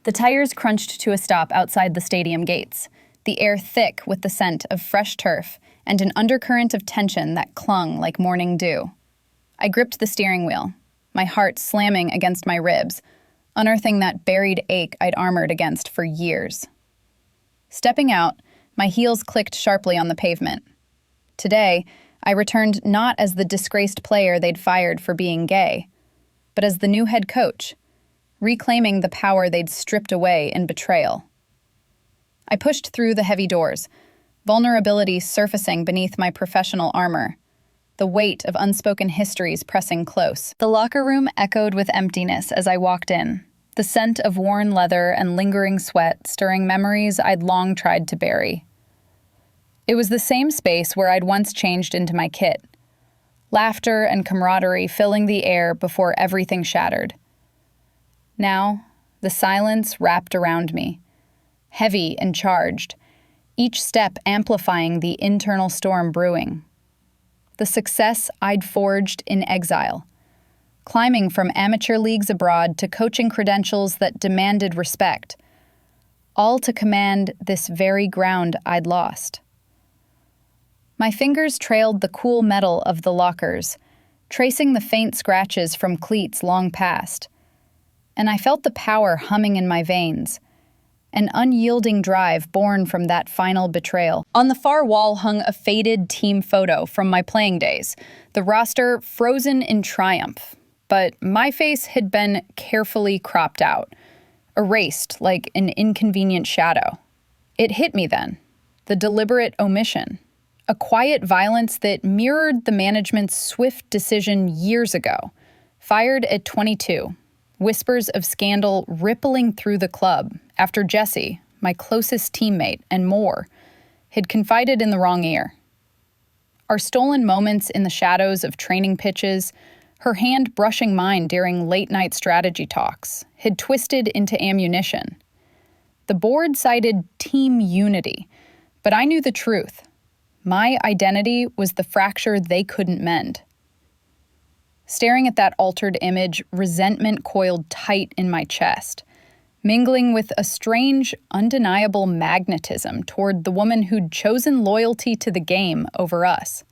The tires crunched to a stop outside the stadium gates, the air thick with the scent of fresh turf and an undercurrent of tension that clung like morning dew. I gripped the steering wheel, my heart slamming against my ribs, unearthing that buried ache I'd armored against for years. Stepping out, my heels clicked sharply on the pavement. Today, I returned not as the disgraced player they'd fired for being gay, but as the new head coach, reclaiming the power they'd stripped away in betrayal. I pushed through the heavy doors, vulnerability surfacing beneath my professional armor, the weight of unspoken histories pressing close. The locker room echoed with emptiness as I walked in, the scent of worn leather and lingering sweat stirring memories I'd long tried to bury. It was the same space where I'd once changed into my kit, laughter and camaraderie filling the air before everything shattered. Now, the silence wrapped around me, heavy and charged, each step amplifying the internal storm brewing. The success I'd forged in exile, climbing from amateur leagues abroad to coaching credentials that demanded respect, all to command this very ground I'd lost. My fingers trailed the cool metal of the lockers, tracing the faint scratches from cleats long past, and I felt the power humming in my veins, an unyielding drive born from that final betrayal. On the far wall hung a faded team photo from my playing days, the roster frozen in triumph, but my face had been carefully cropped out, erased like an inconvenient shadow. It hit me then, the deliberate omission, a quiet violence that mirrored the management's swift decision years ago, fired at 22. Whispers of scandal rippling through the club after Jessie, my closest teammate, and more, had confided in the wrong ear. Our stolen moments in the shadows of training pitches, her hand brushing mine during late-night strategy talks, had twisted into ammunition. The board cited team unity, but I knew the truth. My identity was the fracture they couldn't mend. Staring at that altered image, resentment coiled tight in my chest, mingling with a strange, undeniable magnetism toward the woman who'd chosen loyalty to the game over us.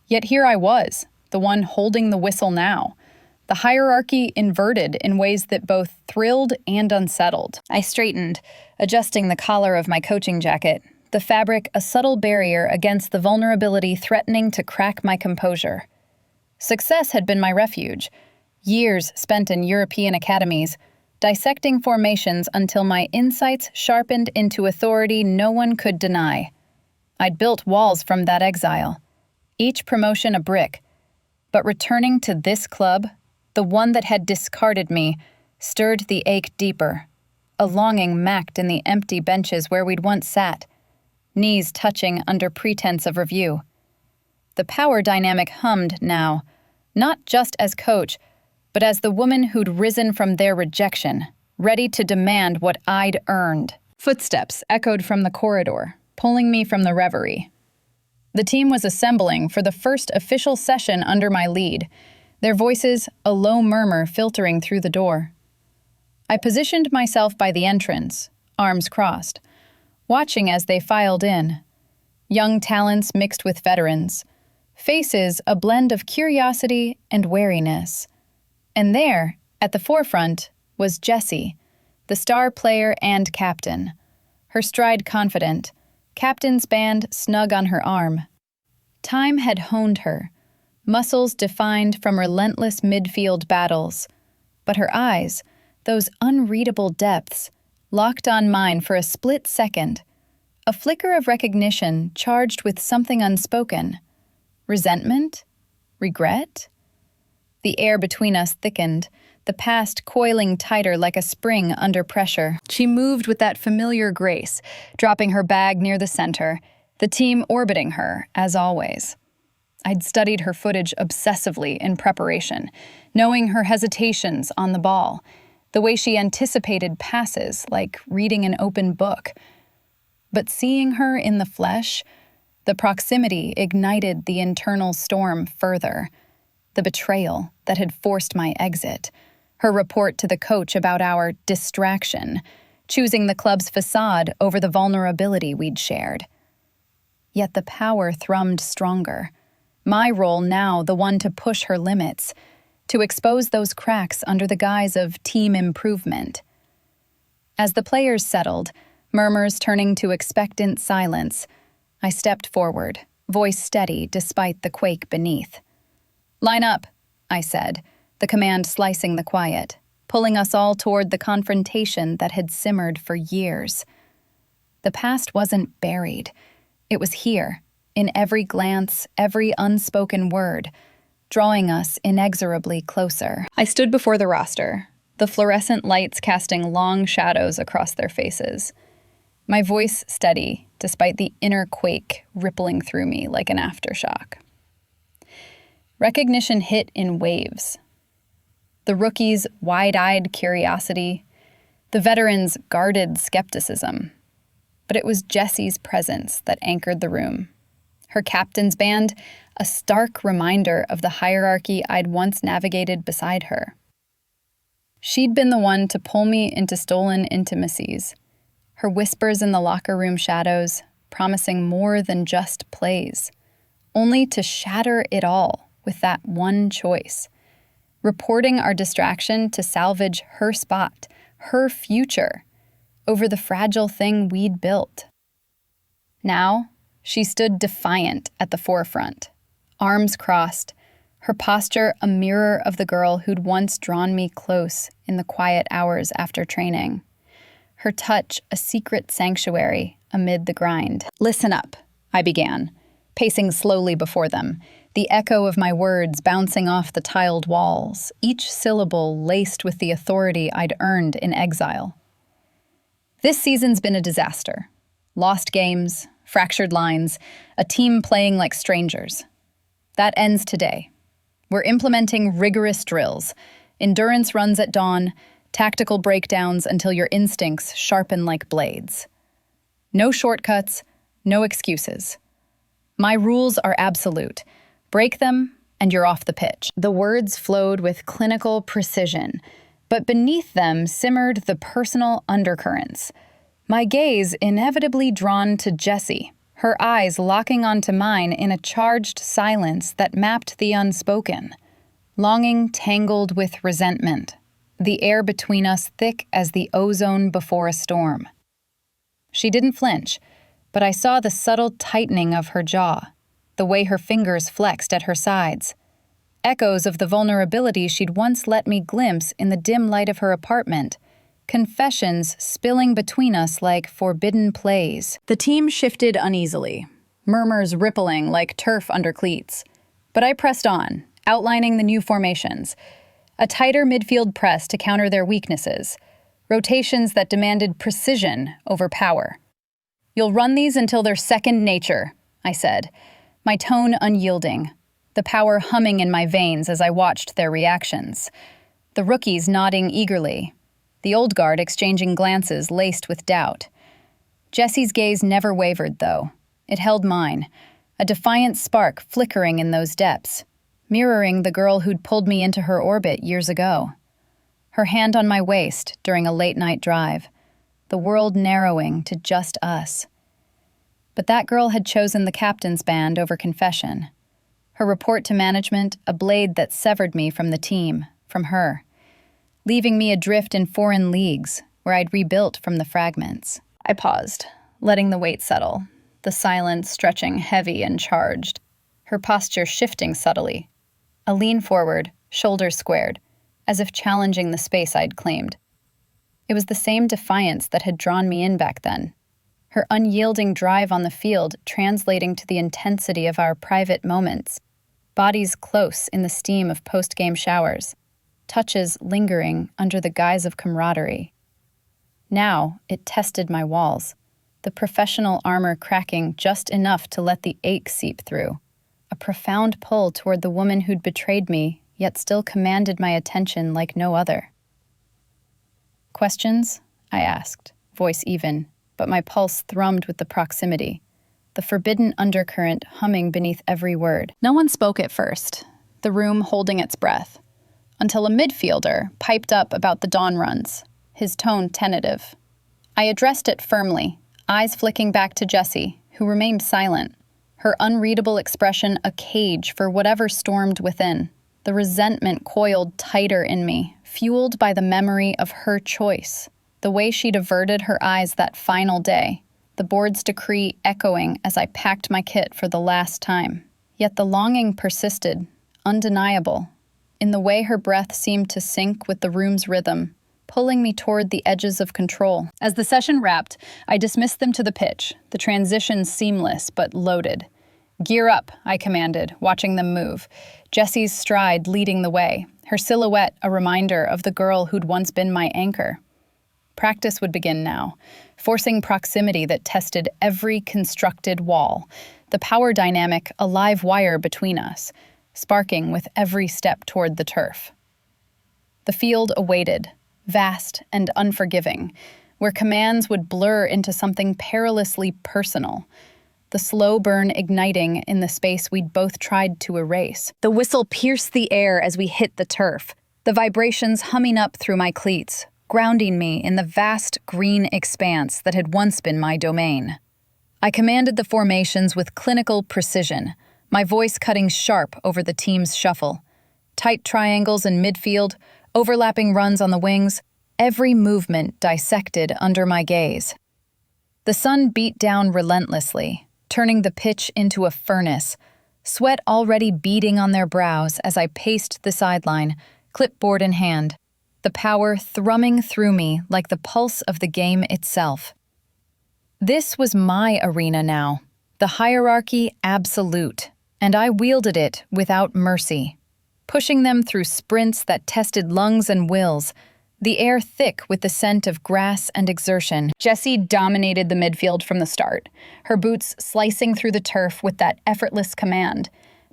Yet here I was, the one holding the whistle now, the hierarchy inverted in ways that both thrilled and unsettled. I straightened, adjusting the collar of my coaching jacket, the fabric a subtle barrier against the vulnerability threatening to crack my composure. Success had been my refuge, years spent in European academies, dissecting formations until my insights sharpened into authority no one could deny. I'd built walls from that exile, each promotion a brick, but returning to this club, the one that had discarded me, stirred the ache deeper, a longing macked in the empty benches where we'd once sat, knees touching under pretense of review. The power dynamic hummed now, not just as coach, but as the woman who'd risen from their rejection, ready to demand what I'd earned. Footsteps echoed from the corridor, pulling me from the reverie. The team was assembling for the first official session under my lead, their voices a low murmur filtering through the door. I positioned myself by the entrance, arms crossed, watching as they filed in. Young talents mixed with veterans, faces a blend of curiosity and wariness. And there, at the forefront, was Jessie, the star player and captain, her stride confident, captain's band snug on her arm. Time had honed her, muscles defined from relentless midfield battles, but her eyes, those unreadable depths, locked on mine for a split second, a flicker of recognition charged with something unspoken. Resentment? Regret? The air between us thickened, the past coiling tighter like a spring under pressure. She moved with that familiar grace, dropping her bag near the center, the team orbiting her, as always. I'd studied her footage obsessively in preparation, knowing her hesitations on the ball, the way she anticipated passes like reading an open book. But seeing her in the flesh, the proximity ignited the internal storm further, the betrayal that had forced my exit, Her report to the coach about our distraction, choosing the club's facade over the vulnerability we'd shared. Yet the power thrummed stronger. My role now, the one to push her limits, to expose those cracks under the guise of team improvement. As the players settled, murmurs turning to expectant silence, I stepped forward, voice steady despite the quake beneath. "Line up," I said, the command slicing the quiet, pulling us all toward the confrontation that had simmered for years. The past wasn't buried. It was here, in every glance, every unspoken word, drawing us inexorably closer. I stood before the roster, the fluorescent lights casting long shadows across their faces. My voice steady, despite the inner quake rippling through me like an aftershock. Recognition hit in waves. The rookies' wide-eyed curiosity, the veterans' guarded skepticism. But it was Jessie's presence that anchored the room. Her captain's band, a stark reminder of the hierarchy I'd once navigated beside her. She'd been the one to pull me into stolen intimacies, her whispers in the locker room shadows, promising more than just plays, only to shatter it all with that one choice, reporting our distraction to salvage her spot, her future, over the fragile thing we'd built. Now, she stood defiant at the forefront, arms crossed, her posture a mirror of the girl who'd once drawn me close in the quiet hours after training. Her touch a secret sanctuary amid the grind. "Listen up," I began, pacing slowly before them, the echo of my words bouncing off the tiled walls, each syllable laced with the authority I'd earned in exile. "This season's been a disaster. Lost games, fractured lines, a team playing like strangers. That ends today. We're implementing rigorous drills, endurance runs at dawn, tactical breakdowns until your instincts sharpen like blades. No shortcuts, no excuses. My rules are absolute. Break them, and you're off the pitch." The words flowed with clinical precision, but beneath them simmered the personal undercurrents. My gaze inevitably drawn to Jessie, her eyes locking onto mine in a charged silence that mapped the unspoken. Longing tangled with resentment, the air between us thick as the ozone before a storm. She didn't flinch, but I saw the subtle tightening of her jaw, the way her fingers flexed at her sides. Echoes of the vulnerability she'd once let me glimpse in the dim light of her apartment, confessions spilling between us like forbidden plays. The team shifted uneasily, murmurs rippling like turf under cleats. But I pressed on, outlining the new formations. A tighter midfield press to counter their weaknesses, rotations that demanded precision over power. "You'll run these until they're second nature," I said, my tone unyielding, the power humming in my veins as I watched their reactions. The rookies nodding eagerly, the old guard exchanging glances laced with doubt. Jessie's gaze never wavered, though. It held mine, a defiant spark flickering in those depths, mirroring the girl who'd pulled me into her orbit years ago. Her hand on my waist during a late-night drive, the world narrowing to just us. But that girl had chosen the captain's band over confession. Her report to management, a blade that severed me from the team, from her, leaving me adrift in foreign leagues where I'd rebuilt from the fragments. I paused, letting the weight settle, the silence stretching heavy and charged, her posture shifting subtly. A lean forward, shoulders squared, as if challenging the space I'd claimed. It was the same defiance that had drawn me in back then, her unyielding drive on the field translating to the intensity of our private moments, bodies close in the steam of post-game showers, touches lingering under the guise of camaraderie. Now it tested my walls, the professional armor cracking just enough to let the ache seep through, a profound pull toward the woman who'd betrayed me, yet still commanded my attention like no other. "Questions?" I asked, voice even, but my pulse thrummed with the proximity, the forbidden undercurrent humming beneath every word. No one spoke at first, the room holding its breath. until a midfielder piped up about the dawn runs, his tone tentative. I addressed it firmly, eyes flicking back to Jessie, who remained silent, her unreadable expression a cage for whatever stormed within. The resentment coiled tighter in me, fueled by the memory of her choice, the way she'd averted her eyes that final day, the board's decree echoing as I packed my kit for the last time. Yet the longing persisted, undeniable, in the way her breath seemed to sync with the room's rhythm, pulling me toward the edges of control. As the session wrapped, I dismissed them to the pitch, the transition seamless but loaded. "Gear up," I commanded, watching them move, Jessie's stride leading the way, her silhouette a reminder of the girl who'd once been my anchor. Practice would begin now, forcing proximity that tested every constructed wall, the power dynamic a live wire between us, sparking with every step toward the turf. The field awaited, vast and unforgiving, where commands would blur into something perilously personal, the slow burn igniting in the space we'd both tried to erase. The whistle pierced the air as we hit the turf, the vibrations humming up through my cleats, grounding me in the vast green expanse that had once been my domain. I commanded the formations with clinical precision, my voice cutting sharp over the team's shuffle. Tight triangles in midfield, overlapping runs on the wings, every movement dissected under my gaze. The sun beat down relentlessly, turning the pitch into a furnace, sweat already beading on their brows as I paced the sideline, clipboard in hand, the power thrumming through me like the pulse of the game itself. This was my arena now, the hierarchy absolute, and I wielded it without mercy, pushing them through sprints that tested lungs and wills, the air thick with the scent of grass and exertion. Jessie dominated the midfield from the start, her boots slicing through the turf with that effortless command.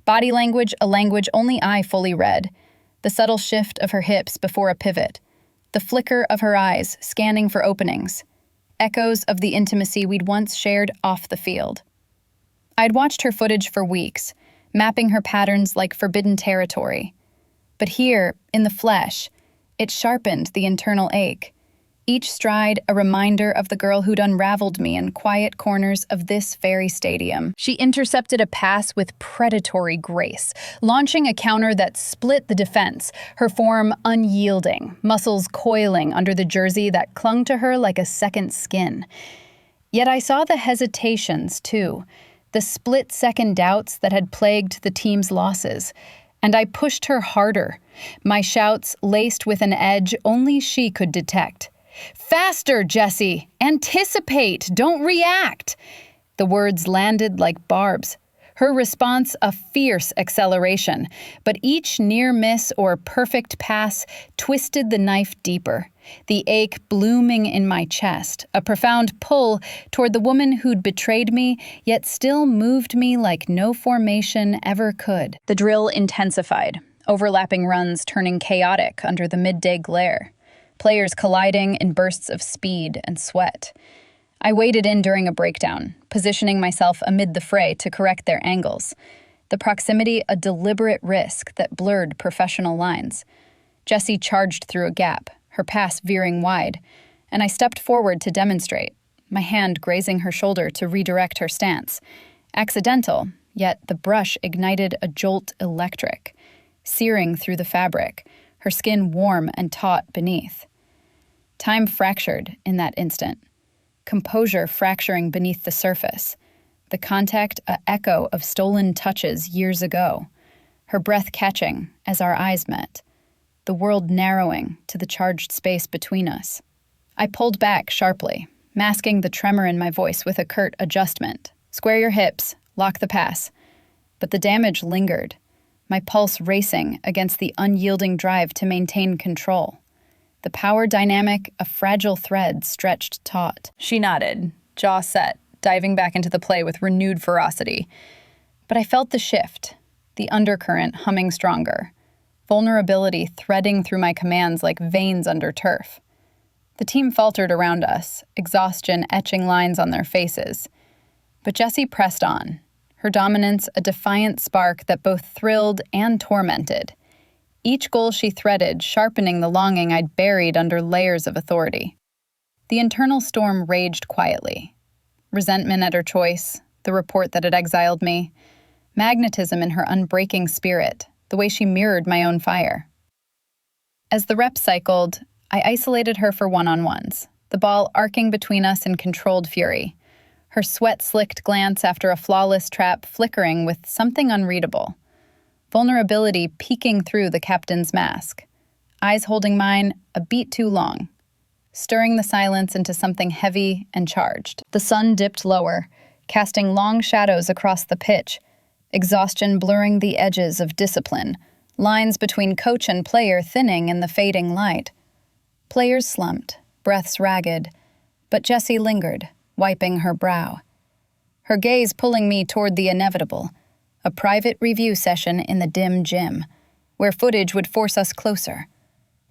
Body language, a language only I fully read. The subtle shift of her hips before a pivot. The flicker of her eyes scanning for openings. Echoes of the intimacy we'd once shared off the field. I'd watched her footage for weeks, mapping her patterns like forbidden territory. But here, in the flesh, it sharpened the internal ache. Each stride a reminder of the girl who'd unraveled me in quiet corners of this very stadium. She intercepted a pass with predatory grace, launching a counter that split the defense, her form unyielding, muscles coiling under the jersey that clung to her like a second skin. Yet I saw the hesitations, too, the split-second doubts that had plagued the team's losses. And I pushed her harder, my shouts laced with an edge only she could detect. "Faster, Jessie! Anticipate! Don't react!" The words landed like barbs. Her response a fierce acceleration, but each near miss or perfect pass twisted the knife deeper, the ache blooming in my chest, a profound pull toward the woman who'd betrayed me, yet still moved me like no formation ever could. The drill intensified, overlapping runs turning chaotic under the midday glare, players colliding in bursts of speed and sweat. I waded in during a breakdown, positioning myself amid the fray to correct their angles. The proximity a deliberate risk that blurred professional lines. Jessie charged through a gap, her pass veering wide, and I stepped forward to demonstrate, my hand grazing her shoulder to redirect her stance. Accidental, yet the brush ignited a jolt electric, searing through the fabric, her skin warm and taut beneath. Time fractured in that instant. Composure fracturing beneath the surface, the contact a echo of stolen touches years ago, her breath catching as our eyes met, the world narrowing to the charged space between us. I pulled back sharply, masking the tremor in my voice with a curt adjustment. "Square your hips, lock the pass." But the damage lingered, my pulse racing against the unyielding drive to maintain control. The power dynamic, a fragile thread stretched taut. She nodded, jaw set, diving back into the play with renewed ferocity. But I felt the shift, the undercurrent humming stronger, vulnerability threading through my commands like veins under turf. The team faltered around us, exhaustion etching lines on their faces. But Jessie pressed on, her dominance a defiant spark that both thrilled and tormented. each goal she threaded sharpening the longing I'd buried under layers of authority. The internal storm raged quietly. Resentment at her choice, the report that had exiled me, magnetism in her unbreaking spirit, the way she mirrored my own fire. As the reps cycled, I isolated her for one-on-ones, the ball arcing between us in controlled fury, her sweat-slicked glance after a flawless trap flickering with something unreadable, vulnerability peeking through the captain's mask, eyes holding mine a beat too long, stirring the silence into something heavy and charged. The sun dipped lower, casting long shadows across the pitch, exhaustion blurring the edges of discipline, lines between coach and player thinning in the fading light. Players slumped, breaths ragged, but Jessie lingered, wiping her brow, her gaze pulling me toward the inevitable, a private review session in the dim gym, where footage would force us closer,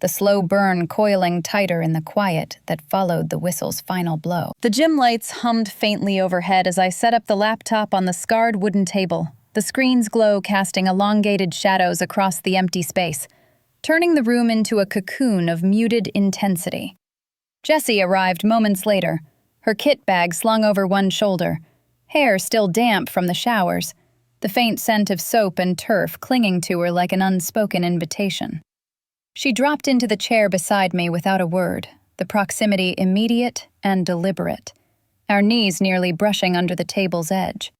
the slow burn coiling tighter in the quiet that followed the whistle's final blow. The gym lights hummed faintly overhead as I set up the laptop on the scarred wooden table, the screen's glow casting elongated shadows across the empty space, turning the room into a cocoon of muted intensity. Jessie arrived moments later, her kit bag slung over one shoulder, hair still damp from the showers, the faint scent of soap and turf clinging to her like an unspoken invitation. She dropped into the chair beside me without a word, the proximity immediate and deliberate, our knees nearly brushing under the table's edge.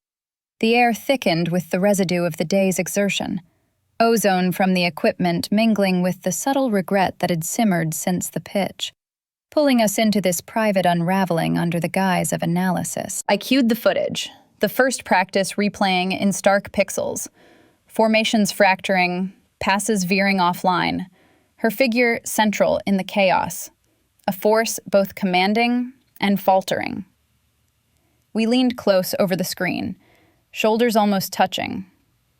The air thickened with the residue of the day's exertion, ozone from the equipment mingling with the subtle regret that had simmered since the pitch, pulling us into this private unraveling under the guise of analysis. I cued the footage, the first practice replaying in stark pixels, formations fracturing, passes veering offline, her figure central in the chaos, a force both commanding and faltering. We leaned close over the screen, shoulders almost touching,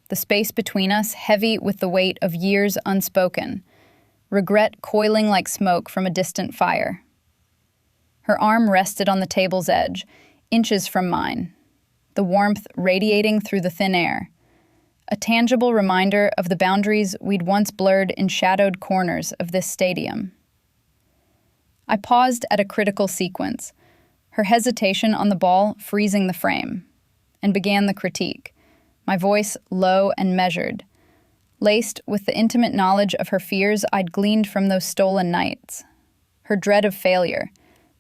the space between us heavy with the weight of years unspoken, regret coiling like smoke from a distant fire. Her arm rested on the table's edge, inches from mine, the warmth radiating through the thin air, a tangible reminder of the boundaries we'd once blurred in shadowed corners of this stadium. I paused at a critical sequence, her hesitation on the ball freezing the frame, and began the critique, my voice low and measured, laced with the intimate knowledge of her fears I'd gleaned from those stolen nights, her dread of failure,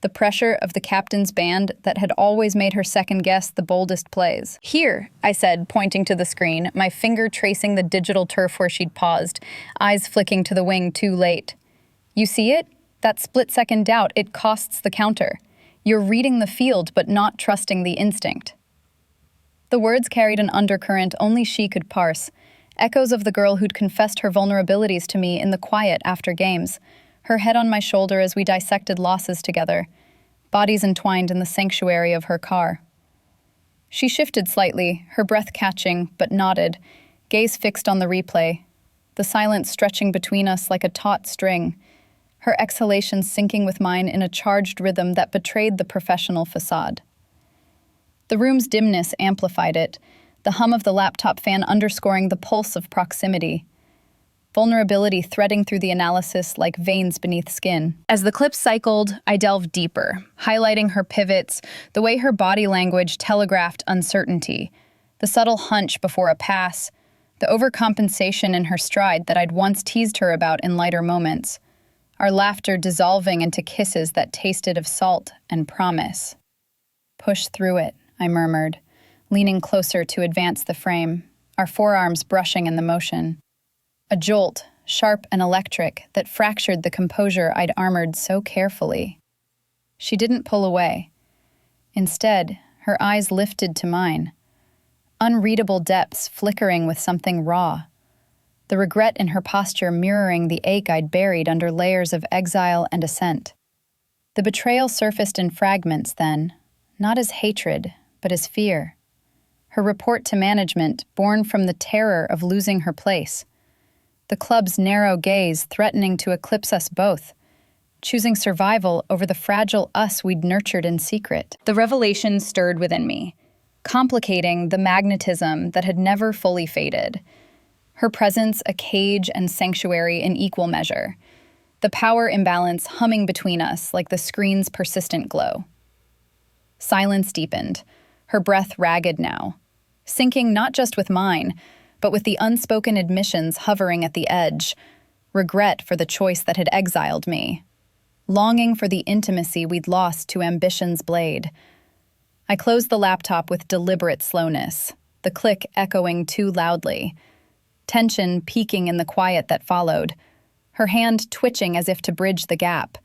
the pressure of the captain's band that had always made her second-guess the boldest plays. "Here," I said, pointing to the screen, my finger tracing the digital turf where she'd paused, eyes flicking to the wing too late. "You see it? That split-second doubt, it costs the counter. You're reading the field but not trusting the instinct." The words carried an undercurrent only she could parse, echoes of the girl who'd confessed her vulnerabilities to me in the quiet after games, her head on my shoulder as we dissected losses together, bodies entwined in the sanctuary of her car. She shifted slightly, her breath catching, but nodded, gaze fixed on the replay, the silence stretching between us like a taut string, her exhalations syncing with mine in a charged rhythm that betrayed the professional facade. The room's dimness amplified it, the hum of the laptop fan underscoring the pulse of proximity, vulnerability threading through the analysis like veins beneath skin. As the clip cycled, I delved deeper, highlighting her pivots, the way her body language telegraphed uncertainty, the subtle hunch before a pass, the overcompensation in her stride that I'd once teased her about in lighter moments, our laughter dissolving into kisses that tasted of salt and promise. "Push through it," I murmured, leaning closer to advance the frame, our forearms brushing in the motion. A jolt, sharp and electric, that fractured the composure I'd armored so carefully. She didn't pull away. Instead, her eyes lifted to mine, unreadable depths flickering with something raw, the regret in her posture mirroring the ache I'd buried under layers of exile and assent. The betrayal surfaced in fragments then, not as hatred, but as fear. Her report to management born from the terror of losing her place. The club's narrow gaze threatening to eclipse us both, choosing survival over the fragile us we'd nurtured in secret. The revelation stirred within me, complicating the magnetism that had never fully faded. her presence a cage and sanctuary in equal measure, the power imbalance humming between us like the screen's persistent glow. Silence deepened, her breath ragged now, syncing not just with mine, but with the unspoken admissions hovering at the edge, regret for the choice that had exiled me, longing for the intimacy we'd lost to ambition's blade. I closed the laptop with deliberate slowness, the click echoing too loudly, tension peaking in the quiet that followed, her hand twitching as if to bridge the gap,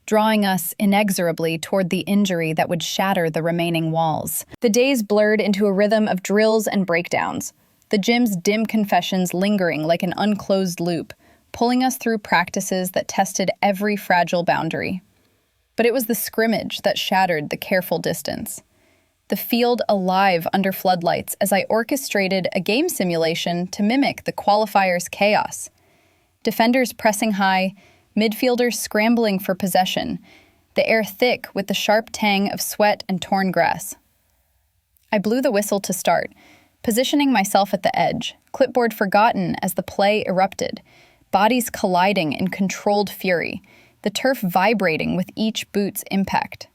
drawing us inexorably toward the injury that would shatter the remaining walls. The days blurred into a rhythm of drills and breakdowns, the gym's dim confessions lingering like an unclosed loop, pulling us through practices that tested every fragile boundary. But it was the scrimmage that shattered the careful distance. The field alive under floodlights as I orchestrated a game simulation to mimic the qualifier's chaos. Defenders pressing high, midfielders scrambling for possession, the air thick with the sharp tang of sweat and torn grass. I blew the whistle to start, positioning myself at the edge, clipboard forgotten as the play erupted, bodies colliding in controlled fury, the turf vibrating with each boot's impact.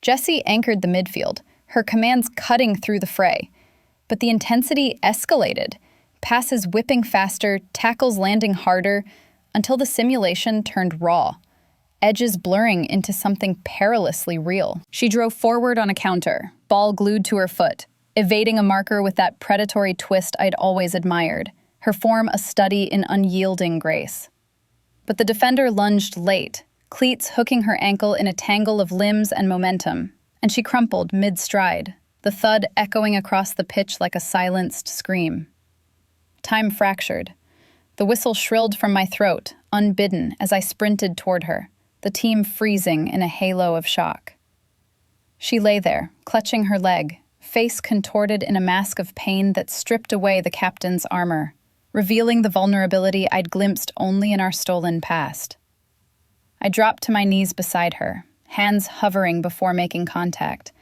Jessie anchored the midfield, her commands cutting through the fray, but the intensity escalated, passes whipping faster, tackles landing harder, until the simulation turned raw, edges blurring into something perilously real. She drove forward on a counter, ball glued to her foot, evading a marker with that predatory twist I'd always admired, her form a study in unyielding grace. But the defender lunged late, cleats hooking her ankle in a tangle of limbs and momentum, and she crumpled mid-stride, the thud echoing across the pitch like a silenced scream. Time fractured. The whistle shrilled from my throat, unbidden, as I sprinted toward her, the team freezing in a halo of shock. She lay there, clutching her leg, face contorted in a mask of pain that stripped away the captain's armor, revealing the vulnerability I'd glimpsed only in our stolen past. I dropped to my knees beside her, hands hovering before making contact,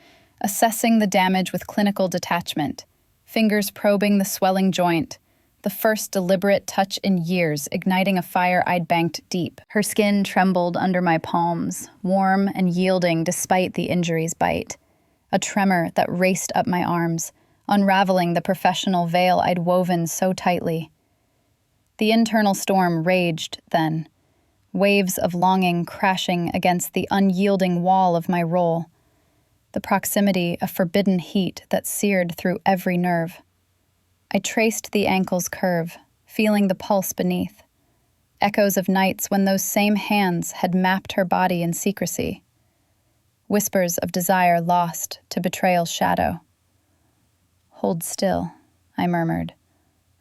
assessing the damage with clinical detachment, fingers probing the swelling joint, the first deliberate touch in years igniting a fire I'd banked deep. Her skin trembled under my palms, warm and yielding despite the injury's bite, a tremor that raced up my arms, unraveling the professional veil I'd woven so tightly. The internal storm raged then, waves of longing crashing against the unyielding wall of my role, the proximity a forbidden heat that seared through every nerve. I traced the ankle's curve, feeling the pulse beneath, echoes of nights when those same hands had mapped her body in secrecy, whispers of desire lost to betrayal's shadow. "Hold still," I murmured,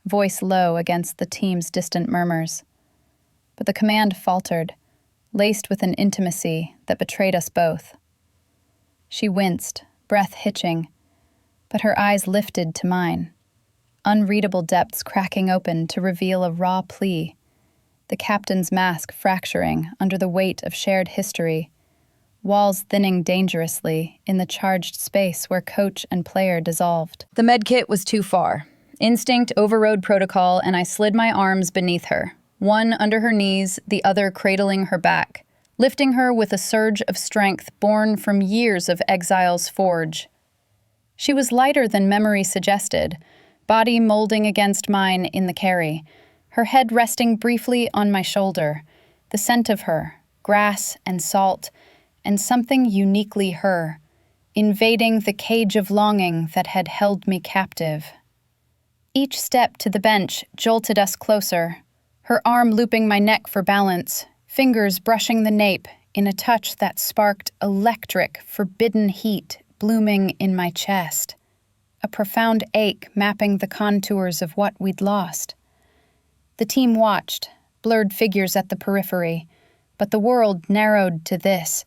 voice low against the team's distant murmurs. But the command faltered, laced with an intimacy that betrayed us both. She winced, breath hitching, but her eyes lifted to mine, unreadable depths cracking open to reveal a raw plea, the captain's mask fracturing under the weight of shared history, walls thinning dangerously in the charged space where coach and player dissolved. The medkit was too far. Instinct overrode protocol, and I slid my arms beneath her, one under her knees, the other cradling her back, lifting her with a surge of strength born from years of exile's forge. She was lighter than memory suggested, body molding against mine in the carry, her head resting briefly on my shoulder, the scent of her, grass and salt, and something uniquely her, invading the cage of longing that had held me captive. Each step to the bench jolted us closer, her arm looping my neck for balance, fingers brushing the nape in a touch that sparked electric, forbidden heat blooming in my chest, a profound ache mapping the contours of what we'd lost. The team watched, blurred figures at the periphery, but the world narrowed to this,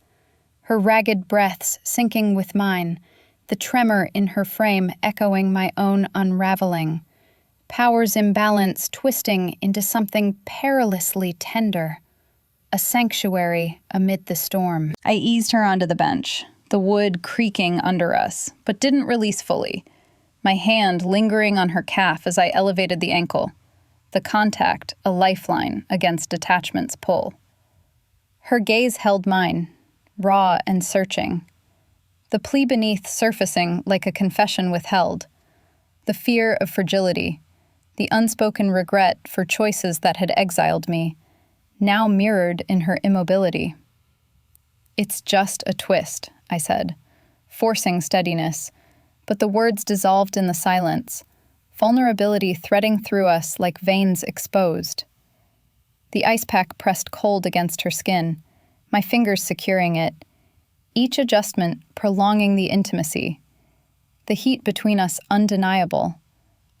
her ragged breaths syncing with mine, the tremor in her frame echoing my own unraveling, powers imbalance twisting into something perilously tender, a sanctuary amid the storm. I eased her onto the bench, the wood creaking under us, but didn't release fully, my hand lingering on her calf as I elevated the ankle. the contact a lifeline against detachment's pull. Her gaze held mine, raw and searching, the plea beneath surfacing like a confession withheld, the fear of fragility, the unspoken regret for choices that had exiled me, now mirrored in her immobility. "It's just a twist," I said, forcing steadiness, but the words dissolved in the silence, vulnerability threading through us like veins exposed. The ice pack pressed cold against her skin, my fingers securing it, each adjustment prolonging the intimacy, the heat between us undeniable,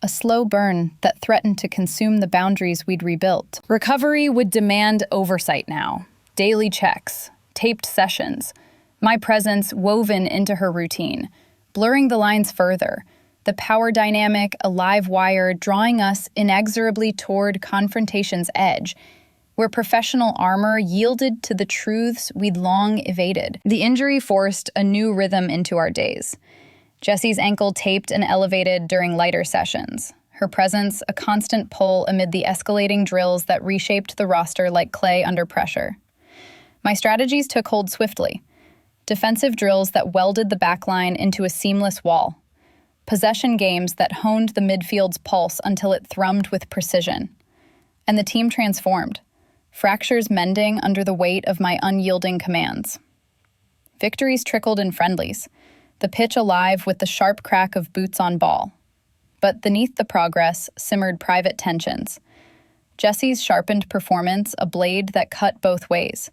a slow burn that threatened to consume the boundaries we'd rebuilt. Recovery would demand oversight now, daily checks, taped sessions, my presence woven into her routine, blurring the lines further, the power dynamic, a live wire drawing us inexorably toward confrontation's edge, where professional armor yielded to the truths we'd long evaded. The injury forced a new rhythm into our days. Jessie's ankle taped and elevated during lighter sessions, her presence a constant pull amid the escalating drills that reshaped the roster like clay under pressure. My strategies took hold swiftly. Defensive drills that welded the backline into a seamless wall. Possession games that honed the midfield's pulse until it thrummed with precision. And the team transformed, fractures mending under the weight of my unyielding commands. Victories trickled in friendlies, the pitch alive with the sharp crack of boots on ball. But beneath the progress simmered private tensions. Jessie's sharpened performance a blade that cut both ways,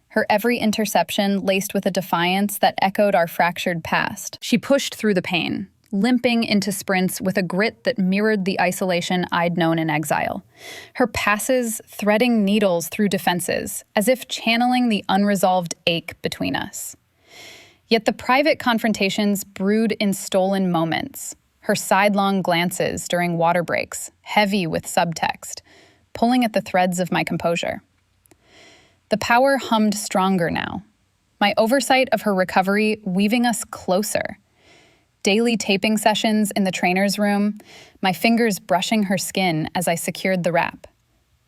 her every interception laced with a defiance that echoed our fractured past. She pushed through the pain, limping into sprints with a grit that mirrored the isolation I'd known in exile. Her passes threading needles through defenses, as if channeling the unresolved ache between us. Yet the private confrontations brewed in stolen moments, her sidelong glances during water breaks, heavy with subtext, pulling at the threads of my composure. The power hummed stronger now, my oversight of her recovery weaving us closer. Daily taping sessions in the trainer's room, my fingers brushing her skin as I secured the wrap.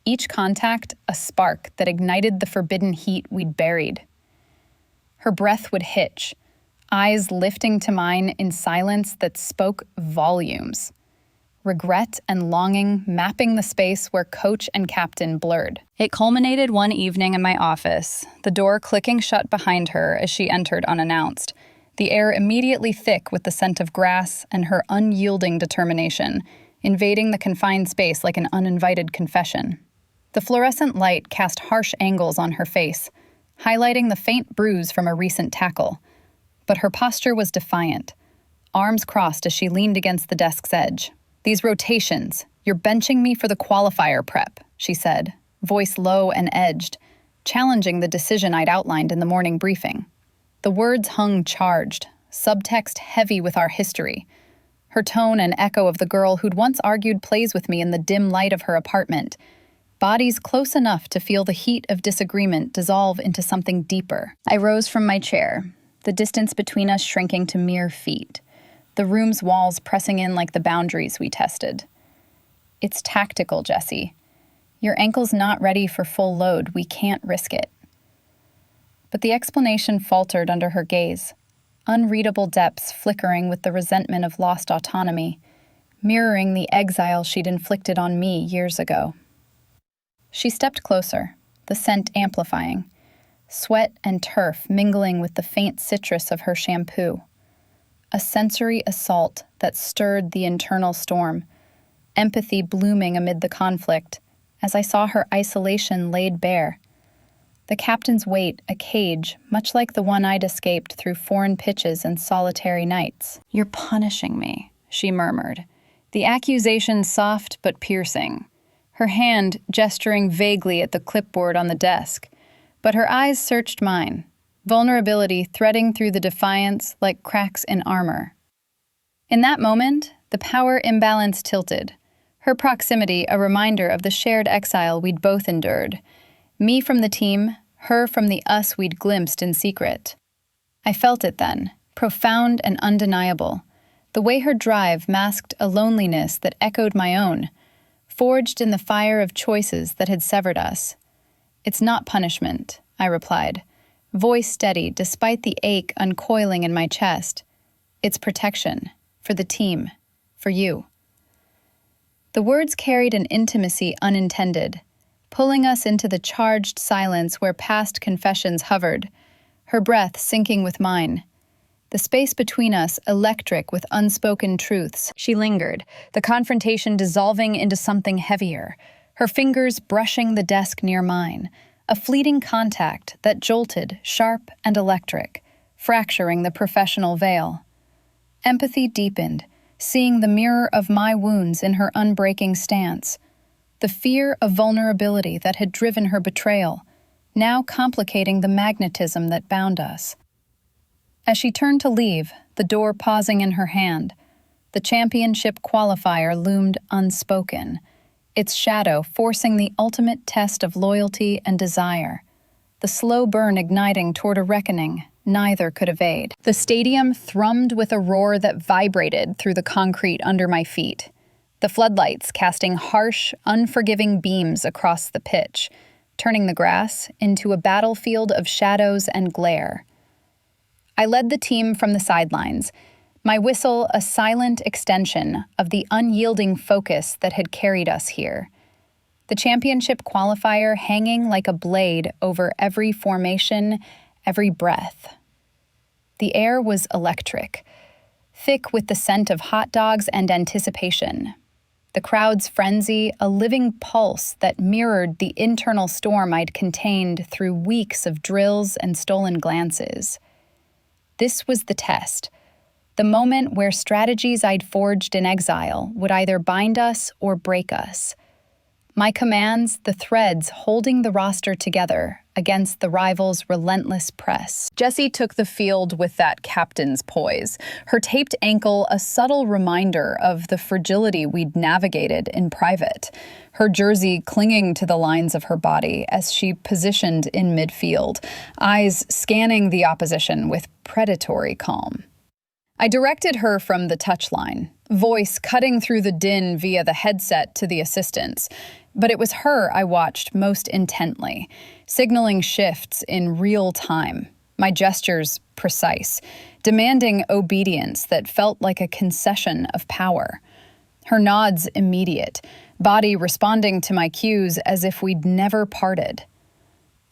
Each contact a spark that ignited the forbidden heat we'd buried. Her breath would hitch, eyes lifting to mine in silence that spoke volumes. Regret and longing mapping the space where coach and captain blurred. It culminated one evening in my office, the door clicking shut behind her as she entered unannounced, the air immediately thick with the scent of grass and her unyielding determination, invading the confined space like an uninvited confession. The fluorescent light cast harsh angles on her face, highlighting the faint bruise from a recent tackle. But her posture was defiant, arms crossed as she leaned against the desk's edge. "These rotations, you're benching me for the qualifier prep," she said, voice low and edged, challenging the decision I'd outlined in the morning briefing. The words hung charged, subtext heavy with our history, her tone an echo of the girl who'd once argued plays with me in the dim light of her apartment, bodies close enough to feel the heat of disagreement dissolve into something deeper. I rose from my chair, the distance between us shrinking to mere feet, the room's walls pressing in like the boundaries we tested. "It's tactical, Jessie. Your ankle's not ready for full load. We can't risk it." But the explanation faltered under her gaze, unreadable depths flickering with the resentment of lost autonomy, mirroring the exile she'd inflicted on me years ago. She stepped closer, the scent amplifying, sweat and turf mingling with the faint citrus of her shampoo. A sensory assault that stirred the internal storm, empathy blooming amid the conflict as I saw her isolation laid bare. The captain's weight a cage, much like the one I'd escaped through foreign pitches and solitary nights. "You're punishing me," she murmured, the accusation soft but piercing, her hand gesturing vaguely at the clipboard on the desk, but her eyes searched mine, vulnerability threading through the defiance like cracks in armor. In that moment, the power imbalance tilted, her proximity a reminder of the shared exile we'd both endured, me from the team, her from the us we'd glimpsed in secret. I felt it then, profound and undeniable, the way her drive masked a loneliness that echoed my own, forged in the fire of choices that had severed us. "It's not punishment," I replied, voice steady despite the ache uncoiling in my chest. "It's protection, for the team, for you." The words carried an intimacy unintended, pulling us into the charged silence where past confessions hovered, her breath sinking with mine. The space between us electric with unspoken truths. She lingered, the confrontation dissolving into something heavier, her fingers brushing the desk near mine, a fleeting contact that jolted, sharp and electric, fracturing the professional veil. Empathy deepened, seeing the mirror of my wounds in her unbreaking stance, the fear of vulnerability that had driven her betrayal, now complicating the magnetism that bound us. As she turned to leave, the door pausing in her hand, the championship qualifier loomed unspoken, its shadow forcing the ultimate test of loyalty and desire, the slow burn igniting toward a reckoning neither could evade. The stadium thrummed with a roar that vibrated through the concrete under my feet, the floodlights casting harsh, unforgiving beams across the pitch, turning the grass into a battlefield of shadows and glare. I led the team from the sidelines, my whistle a silent extension of the unyielding focus that had carried us here. The championship qualifier hanging like a blade over every formation, every breath. The air was electric, thick with the scent of hot dogs and anticipation. The crowd's frenzy, a living pulse that mirrored the internal storm I'd contained through weeks of drills and stolen glances. This was the test, the moment where strategies I'd forged in exile would either bind us or break us. My commands, the threads holding the roster together against the rivals' relentless press. Jessie took the field with that captain's poise, her taped ankle a subtle reminder of the fragility we'd navigated in private, her jersey clinging to the lines of her body as she positioned in midfield, eyes scanning the opposition with predatory calm. I directed her from the touchline, voice cutting through the din via the headset to the assistants, but it was her I watched most intently, signaling shifts in real time, my gestures precise, demanding obedience that felt like a concession of power. Her nods immediate, body responding to my cues as if we'd never parted.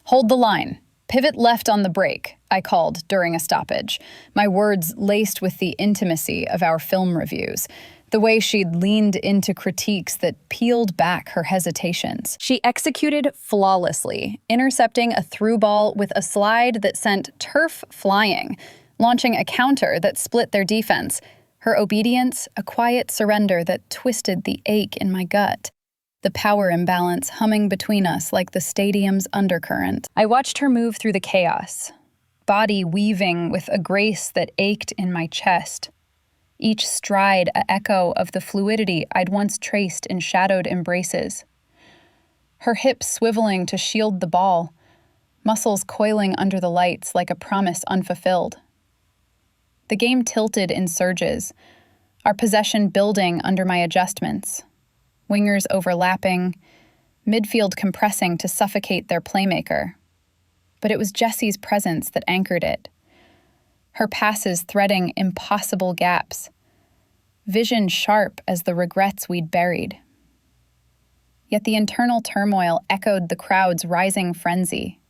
"Hold the line. Pivot left on the brake," I called during a stoppage, my words laced with the intimacy of our film reviews, the way she'd leaned into critiques that peeled back her hesitations. She executed flawlessly, intercepting a through ball with a slide that sent turf flying, launching a counter that split their defense, her obedience a quiet surrender that twisted the ache in my gut. The power imbalance humming between us like the stadium's undercurrent. I watched her move through the chaos, body weaving with a grace that ached in my chest, each stride an echo of the fluidity I'd once traced in shadowed embraces. Her hips swiveling to shield the ball, muscles coiling under the lights like a promise unfulfilled. The game tilted in surges, our possession building under my adjustments. Wingers overlapping, midfield compressing to suffocate their playmaker. But it was Jessie's presence that anchored it. Her passes threading impossible gaps, vision sharp as the regrets we'd buried. Yet the internal turmoil echoed the crowd's rising frenzy.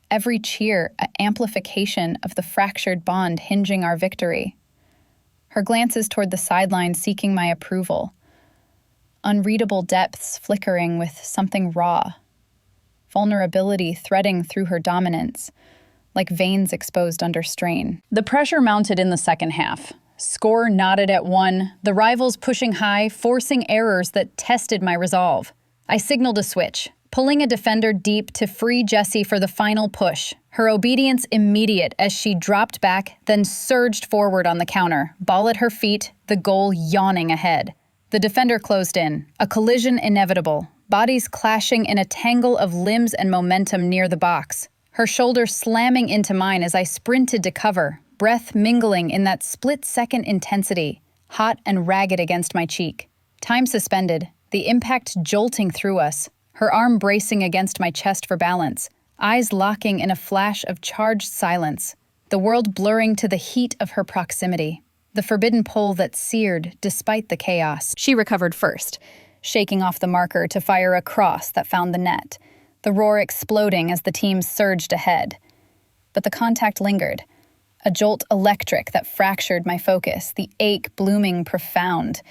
Every cheer an amplification of the fractured bond hinging our victory. Her glances toward the sideline seeking my approval. Unreadable depths flickering with something raw. Vulnerability threading through her dominance, like veins exposed under strain. The pressure mounted in the second half. Score knotted at 1, the rivals pushing high, forcing errors that tested my resolve. I signaled a switch, pulling a defender deep to free Jessie for the final push, her obedience immediate as she dropped back, then surged forward on the counter, ball at her feet, the goal yawning ahead. The defender closed in, a collision inevitable, bodies clashing in a tangle of limbs and momentum near the box. Her shoulder slamming into mine as I sprinted to cover, breath mingling in that split-second intensity, hot and ragged against my cheek. Time suspended, the impact jolting through us, her arm bracing against my chest for balance, eyes locking in a flash of charged silence, the world blurring to the heat of her proximity, the forbidden pull that seared despite the chaos. She recovered first, shaking off the marker to fire a cross that found the net, the roar exploding as the team surged ahead. But the contact lingered, a jolt electric that fractured my focus, the ache blooming profound,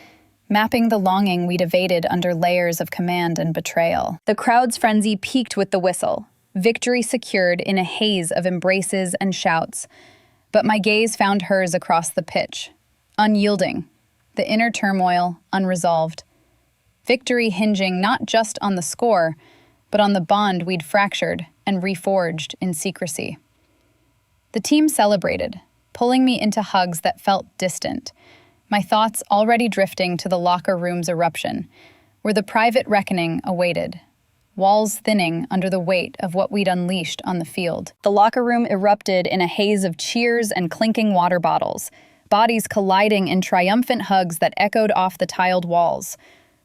mapping the longing we'd evaded under layers of command and betrayal. The crowd's frenzy peaked with the whistle, victory secured in a haze of embraces and shouts. But my gaze found hers across the pitch, unyielding, the inner turmoil unresolved. Victory hinging not just on the score, but on the bond we'd fractured and reforged in secrecy. The team celebrated, pulling me into hugs that felt distant, my thoughts already drifting to the locker room's eruption, where the private reckoning awaited, walls thinning under the weight of what we'd unleashed on the field. The locker room erupted in a haze of cheers and clinking water bottles, bodies colliding in triumphant hugs that echoed off the tiled walls.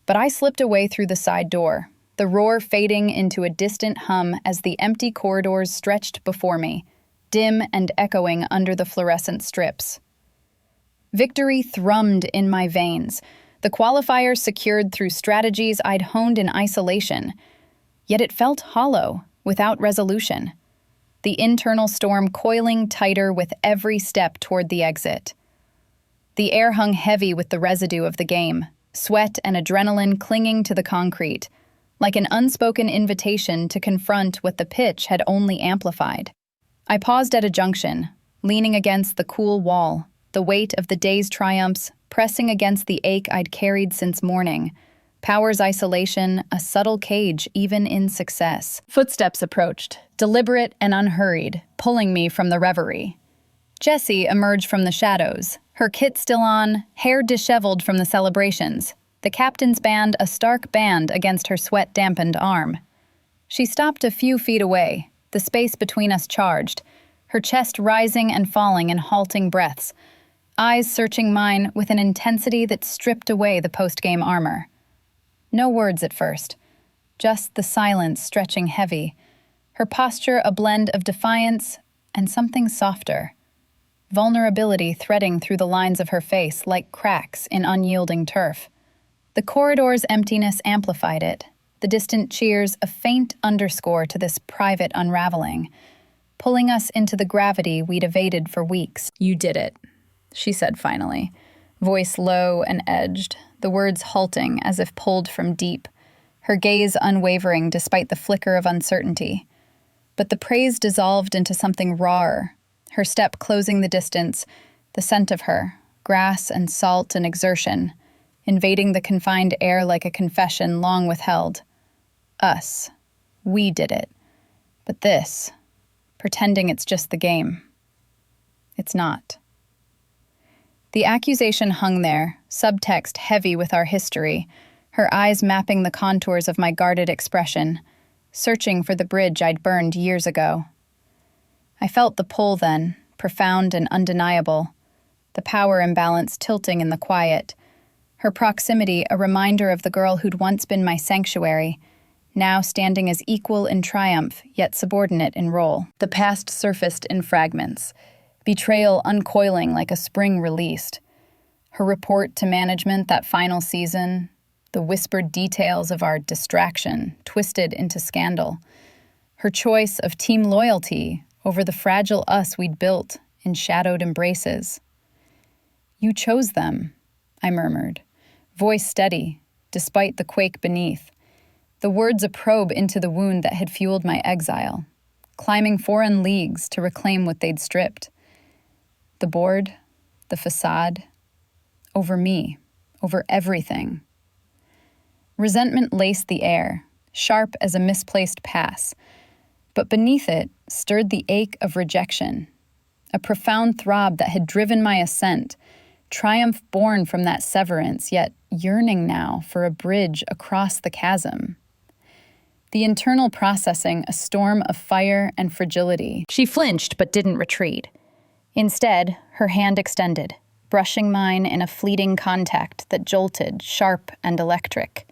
But I slipped away through the side door, the roar fading into a distant hum as the empty corridors stretched before me, dim and echoing under the fluorescent strips. Victory thrummed in my veins, the qualifier secured through strategies I'd honed in isolation. Yet it felt hollow, without resolution, the internal storm coiling tighter with every step toward the exit. The air hung heavy with the residue of the game, sweat and adrenaline clinging to the concrete, like an unspoken invitation to confront what the pitch had only amplified. I paused at a junction, leaning against the cool wall, the weight of the day's triumphs pressing against the ache I'd carried since morning. Power's isolation, a subtle cage even in success. Footsteps approached, deliberate and unhurried, pulling me from the reverie. Jessie emerged from the shadows, her kit still on, hair disheveled from the celebrations, the captain's band a stark band against her sweat-dampened arm. She stopped a few feet away, the space between us charged, her chest rising and falling in halting breaths, eyes searching mine with an intensity that stripped away the post-game armor. No words at first, just the silence stretching heavy, her posture a blend of defiance and something softer, vulnerability threading through the lines of her face like cracks in unyielding turf. The corridor's emptiness amplified it, the distant cheers a faint underscore to this private unraveling, pulling us into the gravity we'd evaded for weeks. "You did it," she said finally, voice low and edged, the words halting as if pulled from deep, her gaze unwavering despite the flicker of uncertainty. But the praise dissolved into something rawer, her step closing the distance, the scent of her, grass and salt and exertion, invading the confined air like a confession long withheld. Us. We did it. But this, pretending it's just the game. It's not. The accusation hung there, subtext heavy with our history, her eyes mapping the contours of my guarded expression, searching for the bridge I'd burned years ago. I felt the pull then, profound and undeniable, the power imbalance tilting in the quiet, her proximity a reminder of the girl who'd once been my sanctuary, now standing as equal in triumph, yet subordinate in role. The past surfaced in fragments, betrayal uncoiling like a spring released. Her report to management that final season, the whispered details of our distraction twisted into scandal. Her choice of team loyalty over the fragile us we'd built in shadowed embraces. "You chose them," I murmured, voice steady, despite the quake beneath. The words a probe into the wound that had fueled my exile, climbing foreign leagues to reclaim what they'd stripped. The board, the facade, over me, over everything. Resentment laced the air, sharp as a misplaced pass, but beneath it stirred the ache of rejection, a profound throb that had driven my ascent, triumph born from that severance, yet yearning now for a bridge across the chasm. The internal processing a storm of fire and fragility. She flinched but didn't retreat. Instead, her hand extended, brushing mine in a fleeting contact that jolted, sharp and electric.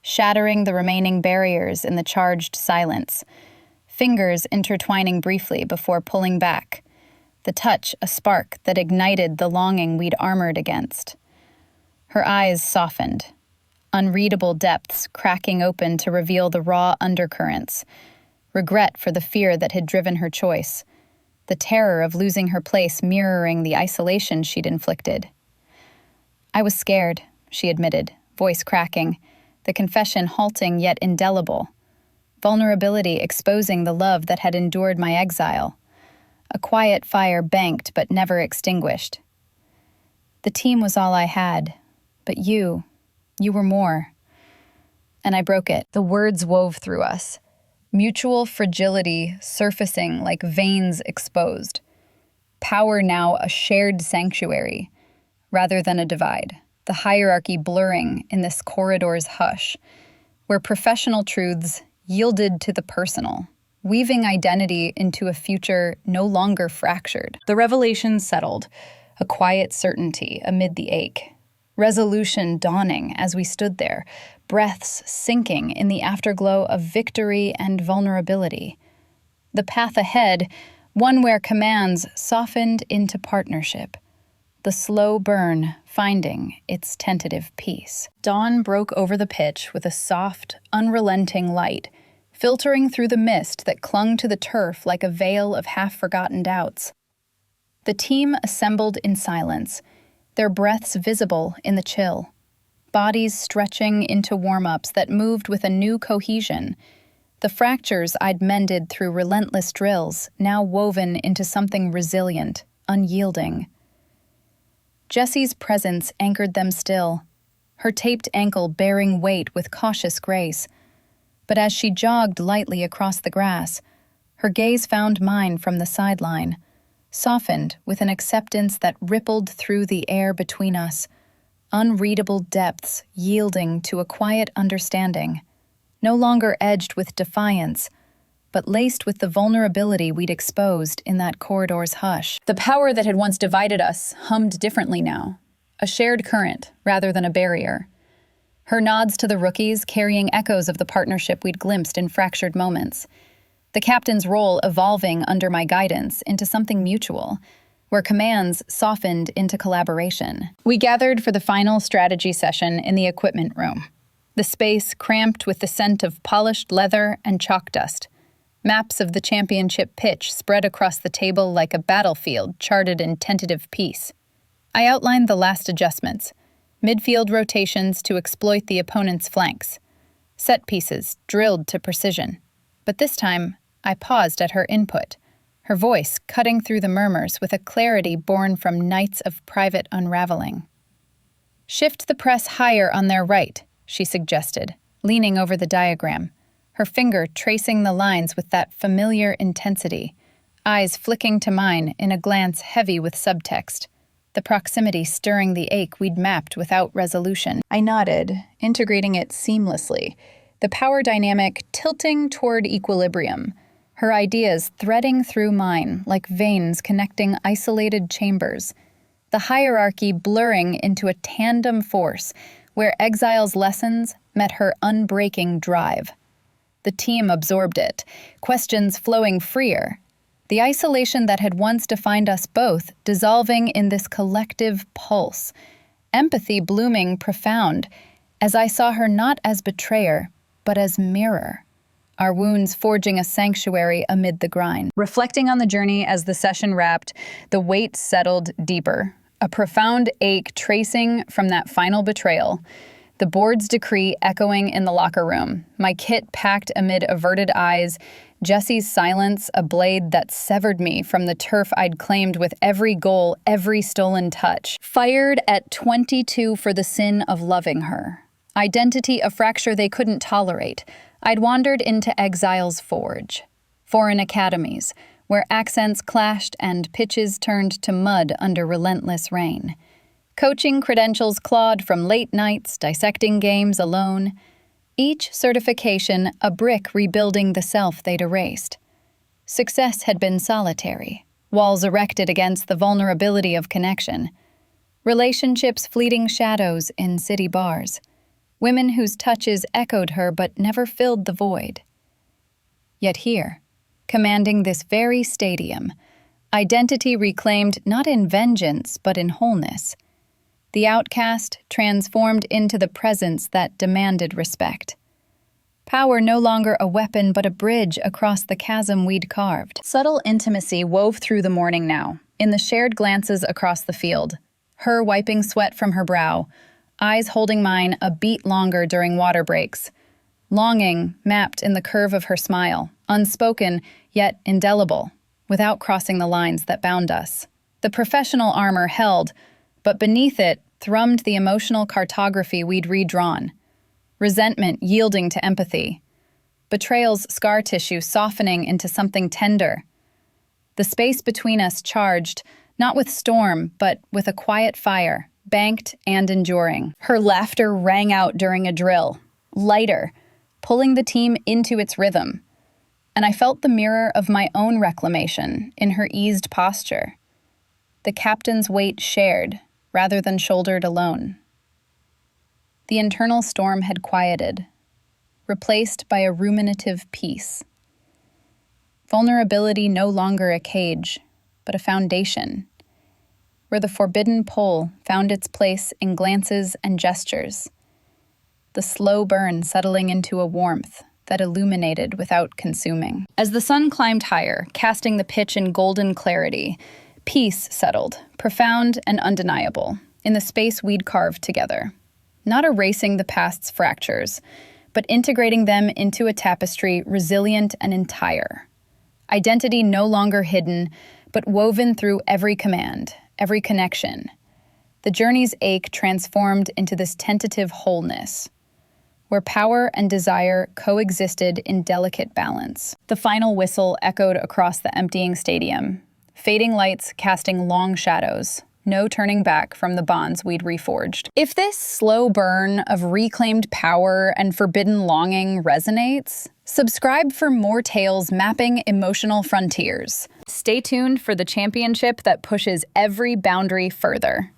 shattering the remaining barriers in the charged silence, fingers intertwining briefly before pulling back, the touch a spark that ignited the longing we'd armored against. Her eyes softened, unreadable depths cracking open to reveal the raw undercurrents, regret for the fear that had driven her choice, the terror of losing her place mirroring the isolation she'd inflicted. I was scared, she admitted, voice cracking, the confession halting yet indelible, vulnerability exposing the love that had endured my exile, a quiet fire banked but never extinguished. The team was all I had, but you were more. And I broke it. The words wove through us, mutual fragility surfacing like veins exposed, power now a shared sanctuary rather than a divide, the hierarchy blurring in this corridor's hush, where professional truths yielded to the personal, weaving identity into a future no longer fractured. The revelation settled, a quiet certainty amid the ache, resolution dawning as we stood there, breaths sinking in the afterglow of victory and vulnerability. The path ahead, one where commands softened into partnership, the slow burn finding its tentative peace. Dawn broke over the pitch with a soft, unrelenting light, filtering through the mist that clung to the turf like a veil of half-forgotten doubts. The team assembled in silence, their breaths visible in the chill, bodies stretching into warm-ups that moved with a new cohesion, the fractures I'd mended through relentless drills now woven into something resilient, unyielding. Jessie's presence anchored them still, her taped ankle bearing weight with cautious grace. But as she jogged lightly across the grass, her gaze found mine from the sideline, softened with an acceptance that rippled through the air between us, unreadable depths yielding to a quiet understanding, no longer edged with defiance, but laced with the vulnerability we'd exposed in that corridor's hush. The power that had once divided us hummed differently now, a shared current rather than a barrier. Her nods to the rookies carrying echoes of the partnership we'd glimpsed in fractured moments. The captain's role evolving under my guidance into something mutual, where commands softened into collaboration. We gathered for the final strategy session in the equipment room, the space cramped with the scent of polished leather and chalk dust. Maps of the championship pitch spread across the table like a battlefield charted in tentative peace. I outlined the last adjustments, midfield rotations to exploit the opponent's flanks, set pieces drilled to precision. But this time, I paused at her input, her voice cutting through the murmurs with a clarity born from nights of private unraveling. "Shift the press higher on their right," she suggested, leaning over the diagram, her finger tracing the lines with that familiar intensity, eyes flicking to mine in a glance heavy with subtext, the proximity stirring the ache we'd mapped without resolution. I nodded, integrating it seamlessly, the power dynamic tilting toward equilibrium, her ideas threading through mine like veins connecting isolated chambers, the hierarchy blurring into a tandem force where exile's lessons met her unbreaking drive. The team absorbed it, questions flowing freer, the isolation that had once defined us both dissolving in this collective pulse, empathy blooming profound, as I saw her not as betrayer, but as mirror, our wounds forging a sanctuary amid the grind. Reflecting on the journey as the session wrapped, the weight settled deeper, a profound ache tracing from that final betrayal, the board's decree echoing in the locker room, my kit packed amid averted eyes, Jessie's silence a blade that severed me from the turf I'd claimed with every goal, every stolen touch. Fired at 22 for the sin of loving her. Identity a fracture they couldn't tolerate. I'd wandered into exile's forge. Foreign academies, where accents clashed and pitches turned to mud under relentless rain. Coaching credentials clawed from late nights, dissecting games alone. Each certification a brick rebuilding the self they'd erased. Success had been solitary, walls erected against the vulnerability of connection. Relationships fleeting shadows in city bars. women whose touches echoed her but never filled the void. Yet here, commanding this very stadium, identity reclaimed not in vengeance but in wholeness, the outcast transformed into the presence that demanded respect. Power no longer a weapon but a bridge across the chasm we'd carved. Subtle intimacy wove through the morning now, in the shared glances across the field, her wiping sweat from her brow, eyes holding mine a beat longer during water breaks, longing mapped in the curve of her smile, unspoken yet indelible, without crossing the lines that bound us. The professional armor held, but beneath it thrummed the emotional cartography we'd redrawn, resentment yielding to empathy, betrayal's scar tissue softening into something tender. The space between us charged, not with storm, but with a quiet fire, banked and enduring. Her laughter rang out during a drill, lighter, pulling the team into its rhythm. And I felt the mirror of my own reclamation in her eased posture. The captain's weight shared, rather than shouldered alone. The internal storm had quieted, replaced by a ruminative peace. Vulnerability no longer a cage, but a foundation, where the forbidden pull found its place in glances and gestures, the slow burn settling into a warmth that illuminated without consuming. As the sun climbed higher, casting the pitch in golden clarity, peace settled, profound and undeniable, in the space we'd carved together. Not erasing the past's fractures, but integrating them into a tapestry resilient and entire. Identity no longer hidden, but woven through every command, every connection. The journey's ache transformed into this tentative wholeness, where power and desire coexisted in delicate balance. The final whistle echoed across the emptying stadium, fading lights casting long shadows, no turning back from the bonds we'd reforged. If this slow burn of reclaimed power and forbidden longing resonates, subscribe for more tales mapping emotional frontiers. Stay tuned for the championship that pushes every boundary further.